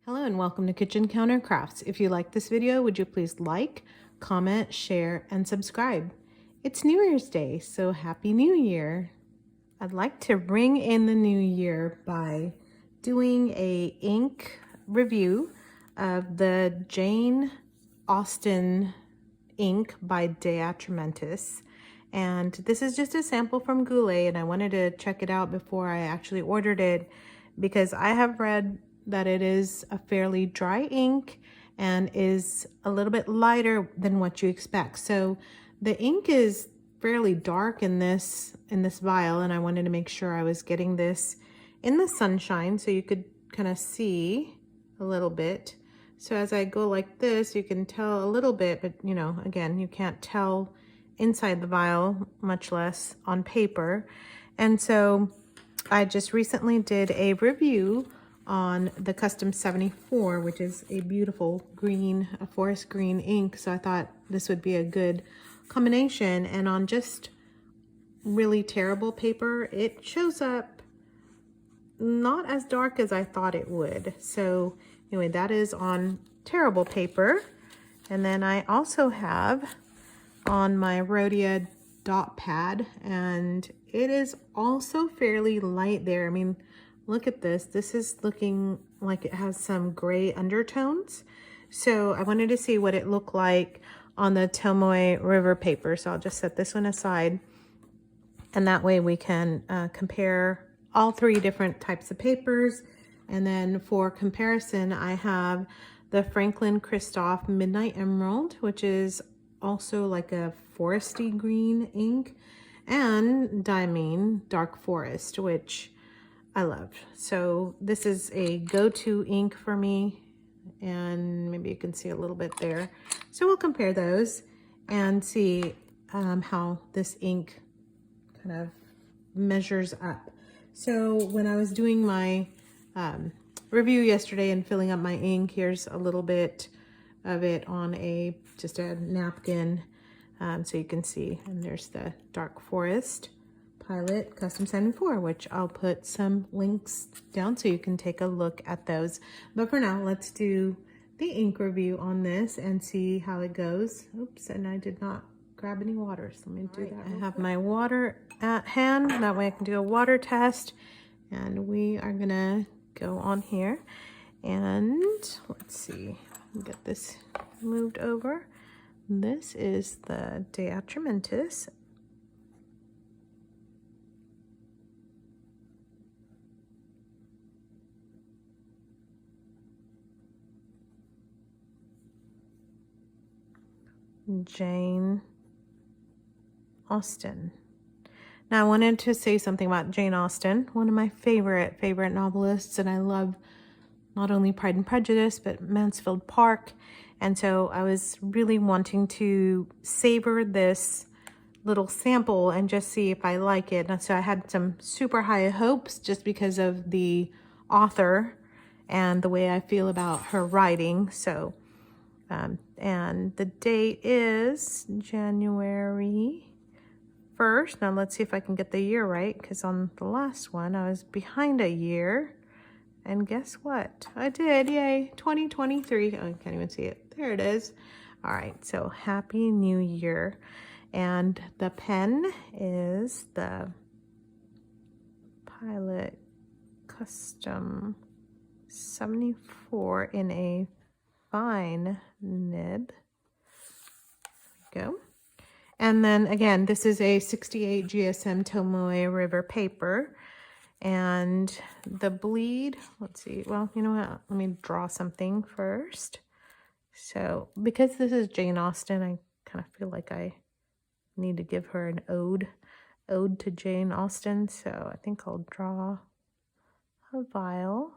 Hello and welcome to Kitchen Counter Crafts. If you like this video, would you please like, comment, share, and subscribe? It's New Year's Day, so Happy New Year! I'd like to ring in the new year by doing a ink review of the Jane Austen ink by DeAtramentis. And this is just a sample from Goulet, and I wanted to check it out before I actually ordered it because I have read that it is a fairly dry ink and is a little bit lighter than what you expect. So the ink is fairly dark in this vial, and I wanted to make sure I was getting this in the sunshine so you could kind of see a little bit. So as I go like this, you can tell a little bit, but you know, again, you can't tell inside the vial, much less on paper. And so I just recently did a review on the Custom 74, which is a beautiful green, a forest green ink. So I thought this would be a good combination. And on just really terrible paper, it shows up not as dark as I thought it would. So anyway, that is on terrible paper. And then I also have on my Rhodia dot pad, and it is also fairly light there. I mean, look at this. This is looking like it has some gray undertones. So I wanted to see what it looked like on the Tomoe River paper. So I'll just set this one aside, and that way we can compare all three different types of papers. And then for comparison, I have the Franklin Christoph Midnight Emerald, which is also like a foresty green ink, and Diamine Dark Forest, which I love. So this is a go-to ink for me, and maybe you can see a little bit there. So we'll compare those and see how this ink kind of measures up. So when I was doing my review yesterday and filling up my ink, here's a little bit of it on just a napkin, so you can see. And there's the Dark Forest Pilot Custom 74, which I'll put some links down so you can take a look at those. But for now, let's do the ink review on this and see how it goes. Oops, and I did not grab any water, so let me do that. I have my water at hand, that way I can do a water test. And we are gonna go on here, and let's see, get this moved over. This is the DeAtramentis. Jane Austen. Now I wanted to say something about Jane Austen, one of my favorite novelists, and I love not only Pride and Prejudice, but Mansfield Park. And so I was really wanting to savor this little sample and just see if I like it. And so I had some super high hopes just because of the author and the way I feel about her writing. So, and the date is January 1st. Now let's see if I can get the year right, because on the last one I was behind a year. And guess what? I did. Yay. 2023. Oh, I can't even see it. There it is. All right. So Happy New Year. And the pen is the Pilot Custom 74 in a fine nib. There we go. And then again, this is a 68 GSM Tomoe River paper. And the bleed, let's see, well, you know what, let me draw something first. So because this is Jane Austen, I kind of feel like I need to give her an ode to Jane Austen. So I think I'll draw a vial.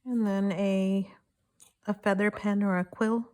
And then a feather pen or a quill.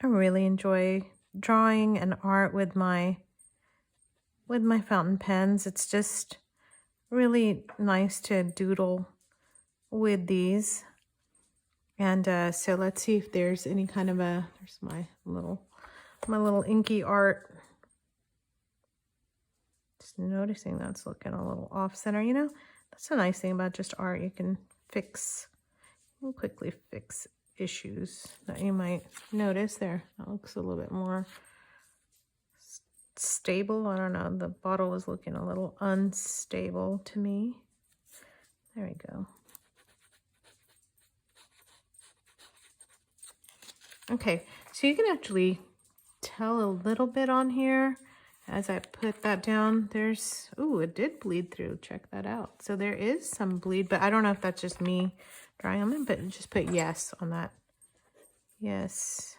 I really enjoy drawing and art with my fountain pens. It's just really nice to doodle with these. And so let's see if there's any kind of there's my little inky art. Just noticing that's looking a little off center. You know, that's a nice thing about just art. You can quickly fix issues that you might notice there. That looks a little bit more stable. I don't know. The bottle was looking a little unstable to me. There we go. Okay, so you can actually tell a little bit on here as I put that down. There's, ooh, it did bleed through. Check that out. So there is some bleed, but I don't know if that's just me drawing. I'm gonna just put yes on that. Yes,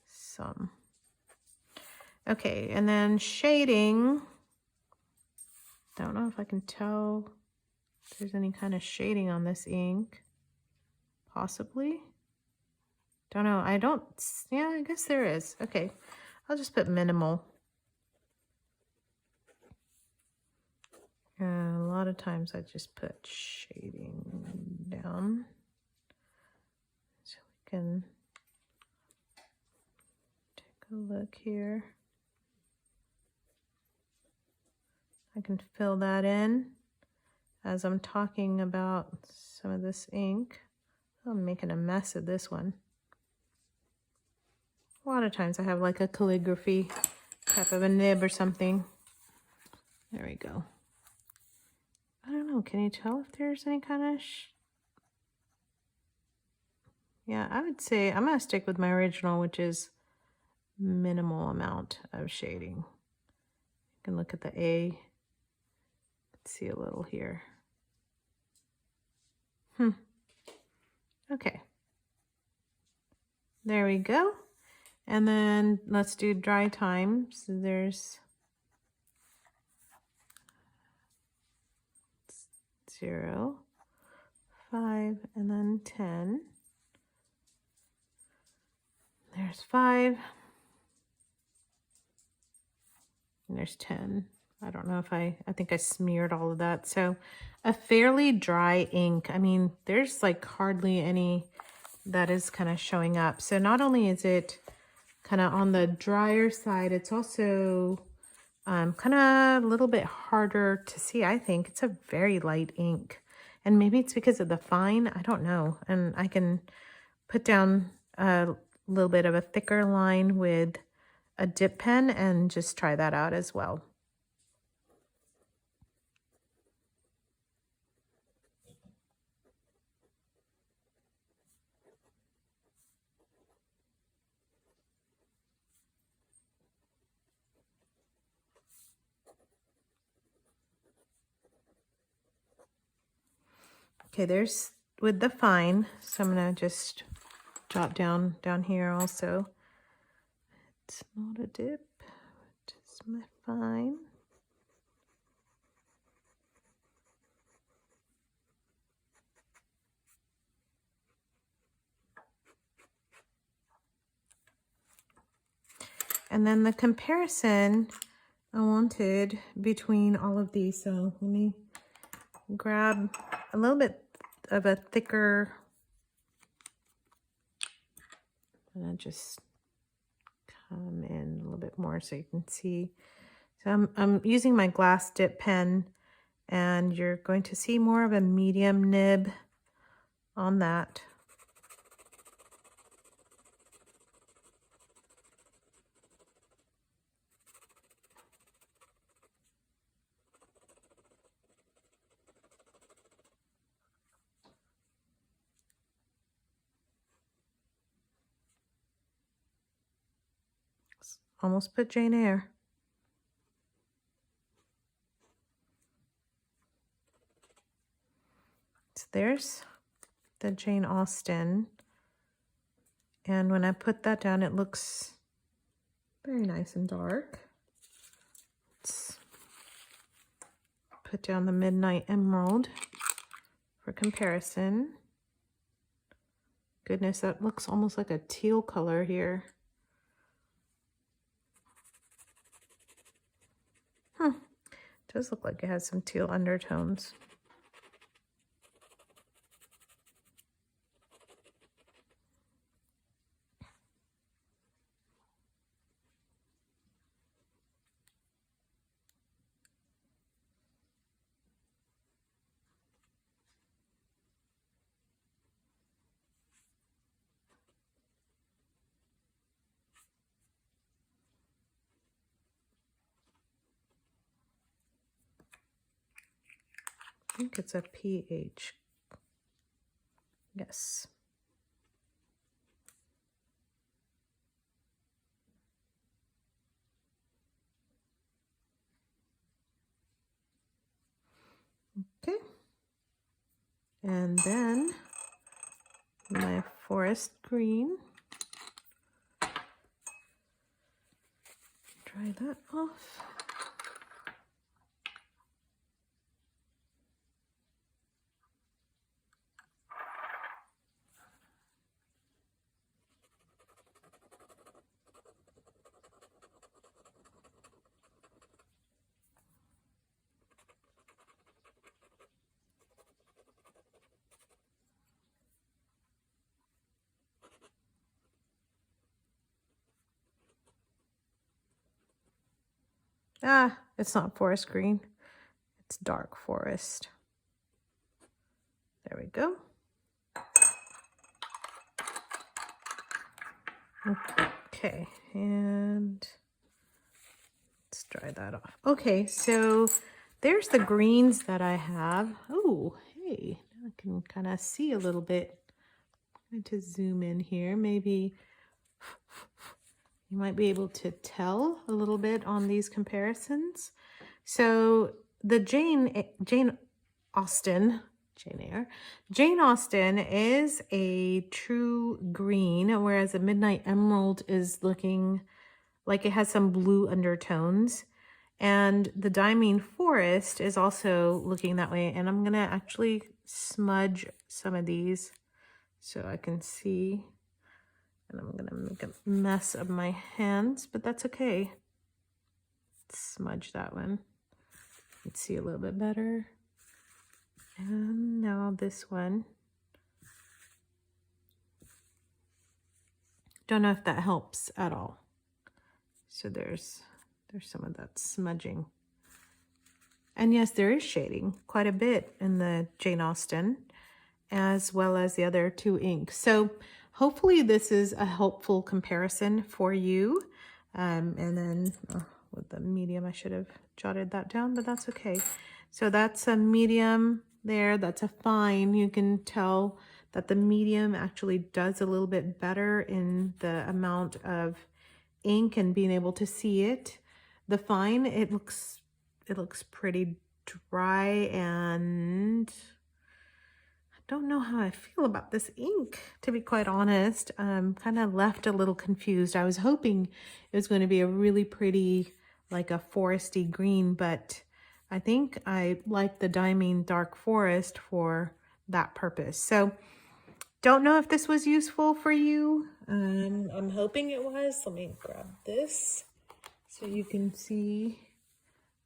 some. Okay, and then shading. Don't know if I can tell if there's any kind of shading on this ink. Possibly. Don't know. I don't, yeah, I guess there is. Okay, I'll just put minimal. A lot of times I just put shading down so we can take a look here. I can fill that in as I'm talking about some of this ink. I'm making a mess of this one. A lot of times I have like a calligraphy type of a nib or something. There we go. I don't know, can you tell if there's any kind of yeah, I would say I'm gonna stick with my original, which is minimal amount of shading. You can look at the A. Let's see a little here. Okay. There we go. And then let's do dry time. So there's 0, 5, and then 10. There's 5. And there's 10. I don't know if I think I smeared all of that. So a fairly dry ink. I mean, there's like hardly any that is kind of showing up. So not only is it kind of on the drier side, it's also kind of a little bit harder to see. I think it's a very light ink, and maybe it's because of the fine. I don't know. And I can put down a little bit of a thicker line with a dip pen and just try that out as well. Okay, there's with the fine, so I'm gonna just jot down here also. It's not a dip, it's my fine. And then the comparison I wanted between all of these, so let me grab a little bit of a thicker, and I just come in a little bit more so you can see. So I'm using my glass dip pen, and you're going to see more of a medium nib on that. almost put Jane Eyre. So there's the Jane Austen. And when I put that down, it looks very nice and dark. Let's put down the Midnight Emerald for comparison. Goodness, that looks almost like a teal color here. Does look like it has some teal undertones. I think it's a pH. Yes. Okay. And then my forest green. Dry that off. Ah, it's not forest green. It's dark forest. There we go. Okay, and let's dry that off. Okay, so there's the greens that I have. Oh, hey, now I can kind of see a little bit. I'm going to zoom in here. Maybe you might be able to tell a little bit on these comparisons. So the Jane Austen is a true green, whereas a Midnight Emerald is looking like it has some blue undertones. And the Diamine Forest is also looking that way. And I'm gonna actually smudge some of these so I can see. And I'm gonna make a mess of my hands, but that's okay. Smudge that one. Let's see a little bit better. And now this one. Don't know if that helps at all. So there's some of that smudging. And yes, there is shading quite a bit in the Jane Austen, as well as the other two inks. So hopefully this is a helpful comparison for you. And then with the medium, I should have jotted that down, but that's okay. So that's a medium there. That's a fine. You can tell that the medium actually does a little bit better in the amount of ink and being able to see it. The fine, it looks pretty dry, and I don't know how I feel about this ink, to be quite honest. I'm kind of left a little confused. I was hoping it was going to be a really pretty, like a foresty green, but I think I like the Diamine Dark Forest for that purpose. So don't know if this was useful for you. I'm hoping it was. Let me grab this so you can see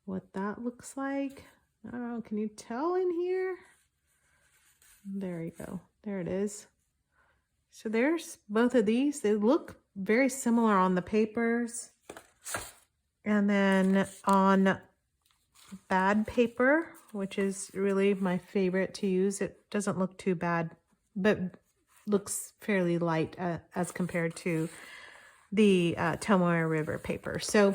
what that looks like. I don't know, can you tell in here? There you go. There it is. So there's both of these. They look very similar on the papers. And then on bad paper, which is really my favorite to use, it doesn't look too bad, but looks fairly light as compared to the Tomoe River paper. So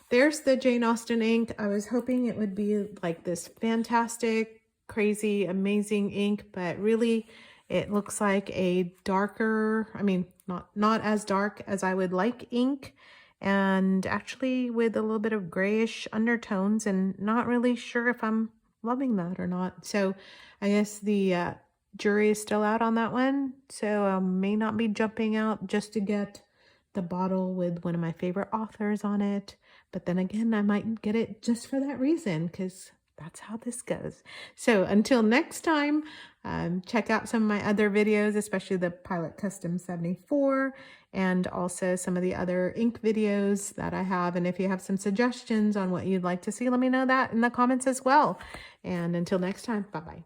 there's the Jane Austen ink. I was hoping it would be like this fantastic, crazy, amazing ink, but really it looks like a darker, I mean, not as dark as I would like ink. and actually with a little bit of grayish undertones, and not really sure if I'm loving that or not. So I guess the jury is still out on that one. So I may not be jumping out just to get the bottle with one of my favorite authors on it. But then again, I might get it just for that reason, because that's how this goes. So until next time, check out some of my other videos, especially the Pilot Custom 74, and also some of the other ink videos that I have. And if you have some suggestions on what you'd like to see, let me know that in the comments as well. And until next time, bye-bye.